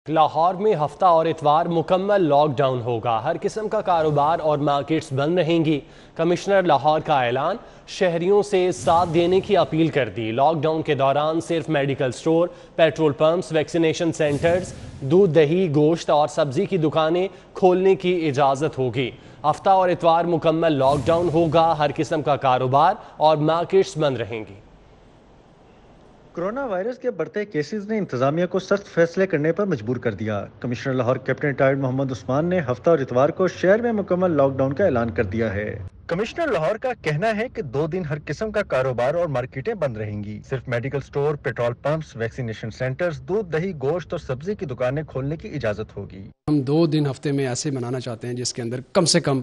لاہور میں ہفتہ اور اتوار مکمل لاک ڈاؤن ہوگا۔ ہر قسم کا کاروبار اور مارکیٹس بند رہیں گی۔ کمشنر لاہور کا اعلان، شہریوں سے ساتھ دینے کی اپیل کر دی۔ لاک ڈاؤن کے دوران صرف medical store, petrol pumps, vaccination centres, دودھ، دہی، گوشت اور سبزی کی دکانیں کھولنے کی اجازت ہوگی۔ ہفتہ اور اتوار مکمل لاک ڈاؤن ہوگا۔ ہر قسم کا کاروبار اور مارکیٹس بند رہیں گی۔ کرونا وائرس کے بڑھتے کیسز نے انتظامیہ کو سخت فیصلے کرنے پر مجبور کر دیا۔ Commissioner Lahore captain retired Muhammad عثمان نے ہفتہ اور اتوار کو شہر میں مکمل لاک ڈاؤن کا اعلان کر دیا ہے۔ کمشنر لاہور کا کہنا ہے کہ 2 دن ہر قسم کا کاروبار اور مارکیٹیں بند رہیں گی۔ صرف medical store, petrol pumps, vaccination centres, دودھ، دہی، گوشت اور سبزی کی دکانیں کھولنے کی اجازت ہوگی۔ ہم 2 دن ہفتے میں ایسے منانا چاہتے ہیں جس کے اندر کم سے کم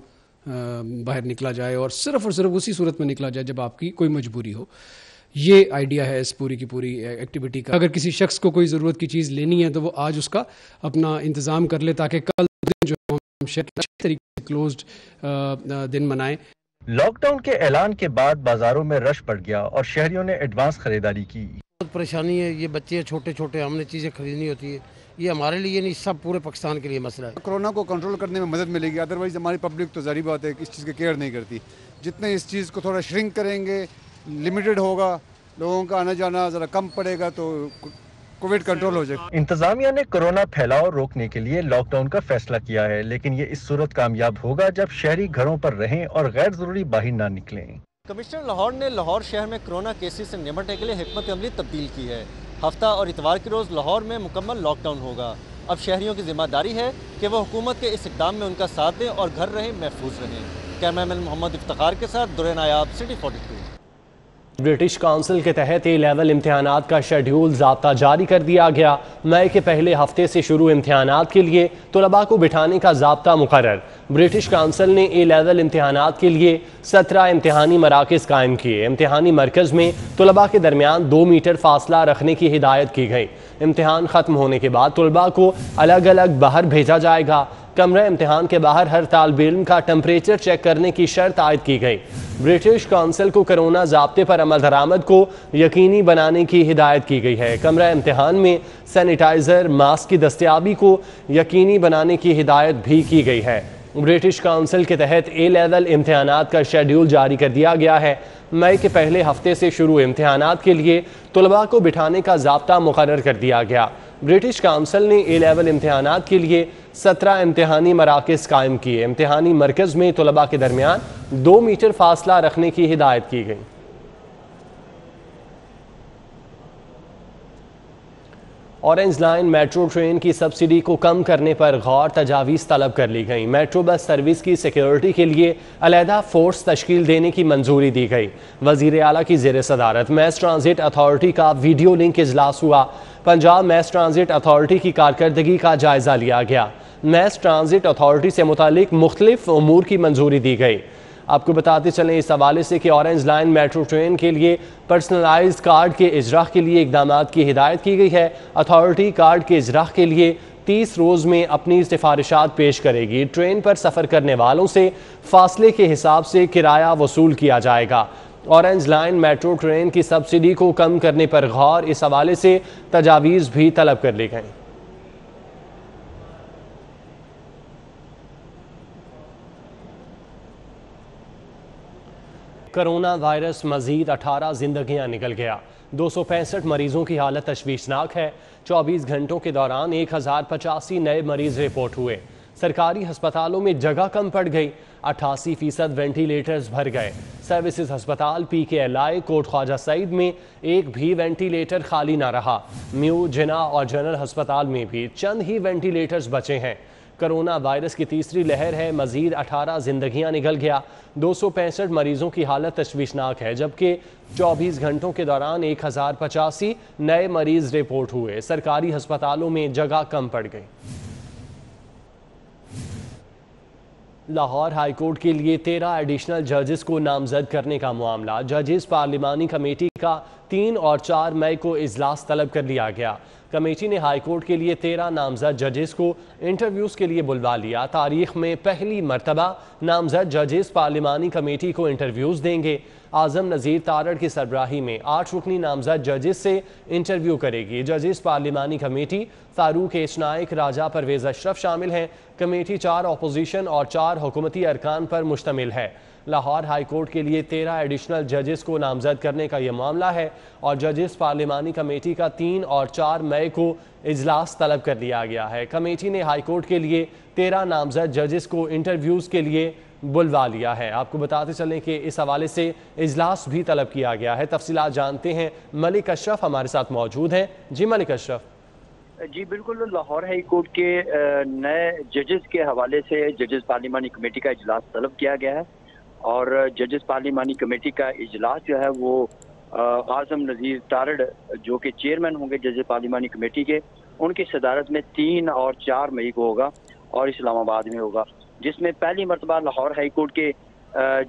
باہر نکلا جائے، اور صرف اسی صورت میں نکلا جائے جب آپ کی کوئی مجبوری ہو۔ یہ آئیڈیا ہے اس پوری کی پوری ایکٹیویٹی کا۔ اگر کسی شخص کو کوئی ضرورت کی چیز لینی ہے تو وہ آج اس کا اپنا انتظام کر لے، تاکہ کل دن جو ہم شہر کے اچھے طریقے سے کلوزڈ دن منائیں۔ لاک ڈاؤن کے اعلان کے بعد بازاروں میں رش بڑھ گیا اور شہریوں نے ایڈوانس خریداری کی۔ بہت پریشانی ہے، یہ بچے چھوٹے چھوٹے، ہم نے چیزیں خریدنی ہوتی ہے، یہ ہمارے لیے نہیں، سب پورے پاکستان کے لیے مسئلہ ہے۔ کرونا کو کنٹرول کرنے میں مدد ملے گی، ادروائز ہماری پبلک تو ظاہری بات ہے کہ اس چیز کی کیئر نہیں کرتی۔ جتنے اس چیز کو تھوڑا شرنک کریں گے، لمیٹڈ ہوگا، لوگوں کا آنا جانا ذرا کم پڑے گا تو کووڈ کنٹرول ہو جائے گا۔ انتظامیہ نے کورونا پھیلاؤ روکنے کے لیے لاک ڈاؤن کا فیصلہ کیا ہے، لیکن یہ اس صورت کامیاب ہوگا جب شہری گھروں پر رہیں اور غیر ضروری باہر نہ نکلیں۔ کمشنر لاہور نے لاہور شہر میں کرونا کیسز سے نمٹنے کے لیے حکمت عملی تبدیل کی ہے۔ ہفتہ اور اتوار کے روز لاہور میں مکمل لاک ڈاؤن ہوگا۔ اب شہریوں کی ذمہ داری ہے کہ وہ حکومت کے اس اقدام میں ان کا ساتھ دیں اور گھر رہیں، محفوظ رہیں۔ کیمرہ مین محمد افتخار کے ساتھ درے نایاب، سٹی 42۔ برٹش کونسل کے تحت اے لیول امتحانات کا شیڈیول ضابطہ جاری کر دیا گیا۔ مئی کے پہلے ہفتے سے شروع امتحانات کے لیے طلباء کو بٹھانے کا ضابطہ مقرر۔ برٹش کونسل نے اے لیول امتحانات کے لیے 17 امتحانی مراکز قائم کیے۔ امتحانی مرکز میں طلباء کے درمیان 2 میٹر فاصلہ رکھنے کی ہدایت کی گئی۔ امتحان ختم ہونے کے بعد طلباء کو الگ الگ باہر بھیجا جائے گا۔ کمرہ امتحان کے باہر ہر طالب علم کا ٹمپریچر چیک کرنے کی شرط عائد کی گئی۔ برٹش کونسل کو کرونا ضابطے پر عمل درآمد کو یقینی بنانے کی ہدایت کی گئی ہے۔ کمرہ امتحان میں سینیٹائزر، ماسک کی دستیابی کو یقینی بنانے کی ہدایت بھی کی گئی ہے۔ برٹش کونسل کے تحت اے لیول امتحانات کا شیڈیول جاری کر دیا گیا ہے۔ مئی کے پہلے ہفتے سے شروع امتحانات کے لیے طلباء کو بٹھانے کا ضابطہ مقرر کر دیا گیا۔ برٹش کونسل نے اے لیول امتحانات کے لیے 17 امتحانی مراکز قائم کیے۔ امتحانی مرکز میں طلباء کے درمیان 2 میٹر فاصلہ رکھنے کی ہدایت کی گئی۔ اورنج لائن میٹرو ٹرین کی سبسڈی کو کم کرنے پر غور تجاویز طلب کر لی گئی۔ میٹرو بس سروس کی سیکیورٹی کے لیے علیحدہ فورس تشکیل دینے کی منظوری دی گئی۔ وزیر اعلیٰ کی زیر صدارت میس ٹرانزٹ اتھارٹی کا ویڈیو لنک اجلاس ہوا۔ پنجاب میس ٹرانزٹ اتھارٹی کی کارکردگی کا جائزہ لیا گیا۔ میس ٹرانزٹ اتھارٹی سے متعلق مختلف امور کی منظوری دی گئی۔ آپ کو بتاتے چلیں اس حوالے سے کہ اورنج لائن میٹرو ٹرین کے لیے پرسنلائزڈ کارڈ کے اجراء کے لیے اقدامات کی ہدایت کی گئی ہے۔ اتھارٹی کارڈ کے اجراء کے لیے 30 روز میں اپنی سفارشات پیش کرے گی۔ ٹرین پر سفر کرنے والوں سے فاصلے کے حساب سے کرایہ وصول کیا جائے گا۔ اورنج لائن میٹرو ٹرین کی سبسڈی کو کم کرنے پر غور، اس حوالے سے تجاویز بھی طلب کر لی گئیں۔ کرونا وائرس مزید 18 زندگیاں نکل گیا۔ 265 مریضوں کی حالت تشویشناک ہے۔ 24 گھنٹوں کے دوران 1085 نئے مریض رپورٹ ہوئے۔ سرکاری ہسپتالوں میں جگہ کم پڑ گئی۔ 88% وینٹیلیٹرز بھر گئے۔ سروسز ہسپتال PKLI کوٹ خواجہ سعید میں ایک بھی وینٹیلیٹر خالی نہ رہا۔ میو، جناح اور جنرل ہسپتال میں بھی چند ہی وینٹیلیٹرز بچے ہیں۔ کرونا وائرس کی تیسری لہر ہے، مزید 18 زندگیاں نکل گیا۔ 265 مریضوں کی حالت تشویشناک ہے، جبکہ 24 گھنٹوں کے دوران 1085 نئے مریض رپورٹ ہوئے۔ سرکاری ہسپتالوں میں جگہ کم پڑ گئی۔ لاہور ہائی کورٹ کے لیے 13 ایڈیشنل ججز کو نامزد کرنے کا معاملہ۔ ججز پارلیمانی کمیٹی کا 3 اور 4 مئی کو اجلاس طلب کر لیا گیا۔ کمیٹی نے ہائی کورٹ کے لیے 13 نامزد ججز کو انٹرویوز کے لیے بلوا لیا۔ تاریخ میں پہلی مرتبہ نامزد ججز پارلیمانی کمیٹی کو انٹرویوز دیں گے۔ اعظم نذیر تارڑ کی سربراہی میں 8 رکنی نامزد ججز سے انٹرویو کرے گی۔ ججز پارلیمانی کمیٹی فاروق ایچ نائک، راجہ پرویز اشرف شامل ہیں۔ کمیٹی 4 اپوزیشن اور 4 حکومتی ارکان پر مشتمل ہے۔ لاہور ہائی کورٹ کے لیے 13 ایڈیشنل ججز کو نامزد کرنے کا یہ معاملہ ہے اور ججز پارلیمانی کمیٹی کا 3 اور 4 مئی کو اجلاس طلب کر لیا گیا ہے۔ کمیٹی نے ہائی کورٹ کے لیے 13 نامزد ججز کو انٹرویوز کے لیے بلوا لیا ہے۔ آپ کو بتاتے چلیں کہ اس حوالے سے اجلاس بھی طلب کیا گیا ہے۔ تفصیلات جانتے ہیں، ملک اشرف ہمارے ساتھ موجود ہیں۔ جی ملک اشرف۔ جی بالکل، لاہور ہائی کورٹ کے نئے ججز کے حوالے سے ججز پارلیمانی کمیٹی کا اجلاس طلب کیا گیا ہے اور ججز پارلیمانی کمیٹی کا اجلاس جو ہے وہ اعظم نذیر تارڑ جو کہ چیئرمین ہوں گے ججز پارلیمانی کمیٹی کے، ان کی صدارت میں 3 اور 4 مئی کو ہوگا اور اسلام آباد میں ہوگا، جس میں پہلی مرتبہ لاہور ہائی کورٹ کے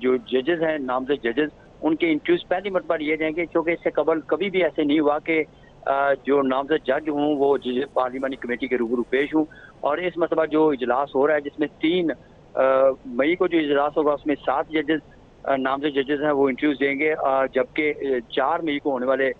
جو ججز ہیں، نامزد ججز، ان کے انٹرویوز پہلی مرتبہ لیے جائیں گے، کیونکہ اس سے قبل کبھی بھی ایسے نہیں ہوا کہ جو نامزد جج ہوں وہ جج پارلیمانی کمیٹی کے روبرو پیش ہوں۔ اور اس مرتبہ جو اجلاس ہو رہا ہے جس میں 3 مئی کو جو اجلاس ہوگا اس میں 7 ججز نامزد ججز ہیں وہ انٹرویوز دیں گے، جبکہ 4 مئی کو ہونے والے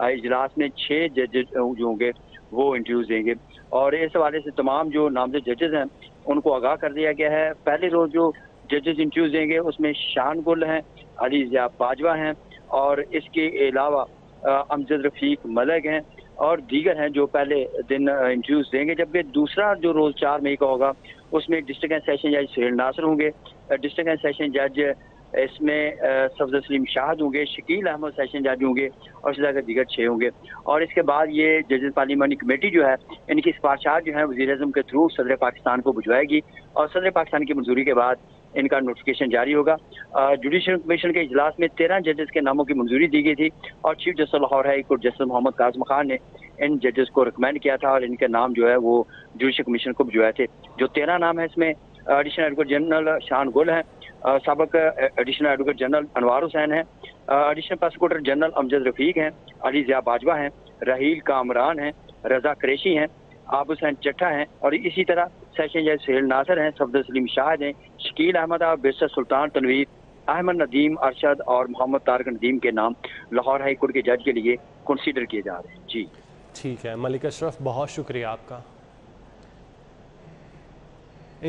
اجلاس میں 6 ججز جو ہوں گے وہ انٹرویوز دیں گے۔ اور اس حوالے سے تمام جو نامزد ججز ہیں ان کو آگاہ کر دیا گیا ہے۔ پہلے روز جو ججز انٹرویوز دیں گے اس میں شان گل ہیں، علی ضیاء باجوہ ہیں اور اس کے علاوہ امجد رفیق ملک ہیں اور دیگر ہیں جو پہلے دن انٹرویوز دیں گے، جبکہ دوسرا جو روز 4 مئی کا ہوگا اس میں ڈسٹرکٹ اینڈ سیشن جج سہیل ناصر ہوں گے، ڈسٹرکٹ اینڈ سیشن جج اس میں صفدر سلیم شاہد ہوں گے، شکیل احمد سیشن جج ہوں گے اور اس طرح کے دیگر 6 ہوں گے۔ اور اس کے بعد یہ ججز پارلیمانی کمیٹی جو ہے ان کی سفارشات جو ہیں وزیر اعظم کے تھرو صدر پاکستان کو بھجوائے گی اور صدر پاکستان کی منظوری کے بعد ان کا نوٹیفیکیشن جاری ہوگا۔ جوڈیشل کمیشن کے اجلاس میں 13 ججز کے ناموں کی منظوری دی گئی تھی اور chief justice Lahore high court justice Muhammad Kazim Khan نے ان ججز کو ریکمینڈ کیا تھا اور ان کے نام جو ہے وہ جوڈیشل کمیشن کو بھجوائے تھے۔ جو 13 نام ہیں اس میں ایڈیشنل ایڈوکیٹ جنرل شان گل ہیں، سابق ایڈیشنل ایڈوکیٹ جنرل انوار حسین ہیں، ایڈیشنل پروسیکیوٹر جنرل امجد رفیق ہیں، علی ضیاء باجوہ ہیں، رحیل کامران ہیں، رضا قریشی ہیں، عابد حسین چٹھا ہیں اور اسی طرح سیشن جج سہیل ناصر ہیں، صفدر سلیم شاہد ہیں، شکیل احمد اور بیرسٹر سلطان تنویر، احمد ندیم ارشد اور محمد طارق ندیم کے نام لاہور ہائی کورٹ کے جج کے لیے کنسیڈر کیے جا رہے ہیں۔ جی ٹھیک ہے ملک اشرف، بہت شکریہ آپ کا۔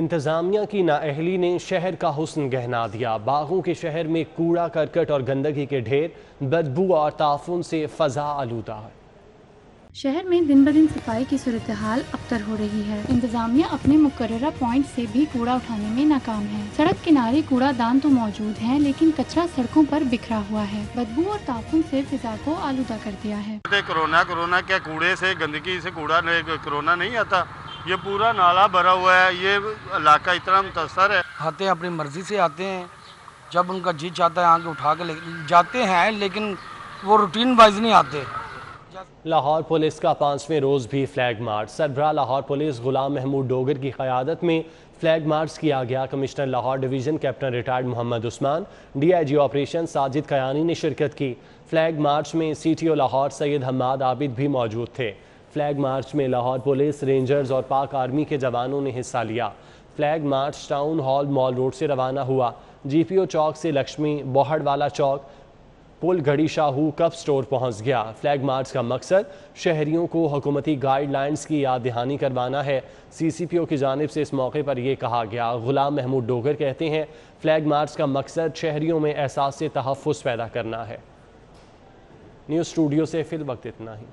انتظامیہ کی نااہلی نے شہر کا حسن گہنا دیا۔ باغوں کے شہر میں کوڑا کرکٹ اور گندگی کے ڈھیر، بدبو اور تعفن سے فضا آلودہ ہے۔ شہر میں دن بدن صفائی کی صورتحال ابتر ہو رہی ہے۔ انتظامیہ اپنے مقررہ پوائنٹ سے بھی کوڑا اٹھانے میں ناکام ہے۔ سڑک کنارے کوڑا دان تو موجود ہیں لیکن کچرا سڑکوں پر بکھرا ہوا ہے، بدبو اور تعفن سے فضا کو آلودہ کر دیا ہے۔ کرونا کیا کوڑے سے، گندگی سے کوڑا کرونا نہیں آتا؟ یہ پورا نالا بھرا ہوا ہے، یہ علاقہ اتنا متاثر ہے۔ آتے ہیں اپنی مرضی سے آتے ہیں، جب ان کا جی چاہتا ہے آگے اٹھا کے جاتے ہیں لیکن وہ روٹین وائز نہیں آتے۔ لاہور پولیس کا 5ویں روز بھی فلیگ مارچ۔ سربراہ لاہور پولیس غلام محمود ڈوگر کی قیادت میں فلیگ مارچ کیا گیا۔ Commissioner Lahore division captain retired Muhammad Usman, D I G operation Sajid Kayani نے شرکت کی۔ فلیگ مارچ میں C T O Lahore Syed Hammad Abid بھی موجود تھے۔ فلیگ مارچ میں لاہور پولیس، رینجرز اور پاک آرمی کے جوانوں نے حصہ لیا۔ فلیگ مارچ ٹاؤن ہال مال روڈ سے روانہ ہوا۔ جی پی او چوک سے لکشمی بوہڑ والا چوک، پل گھڑی شاہو کپ سٹور پہنچ گیا۔ فلیگ مارچ کا مقصد شہریوں کو حکومتی گائیڈ لائنز کی یاد دہانی کروانا ہے۔ سی سی پی او کی جانب سے اس موقع پر یہ کہا گیا۔ غلام محمود ڈوگر کہتے ہیں فلیگ مارچ کا مقصد شہریوں میں احساس تحفظ پیدا کرنا ہے۔ نیوز اسٹوڈیو سے فی الوقت اتنا ہی۔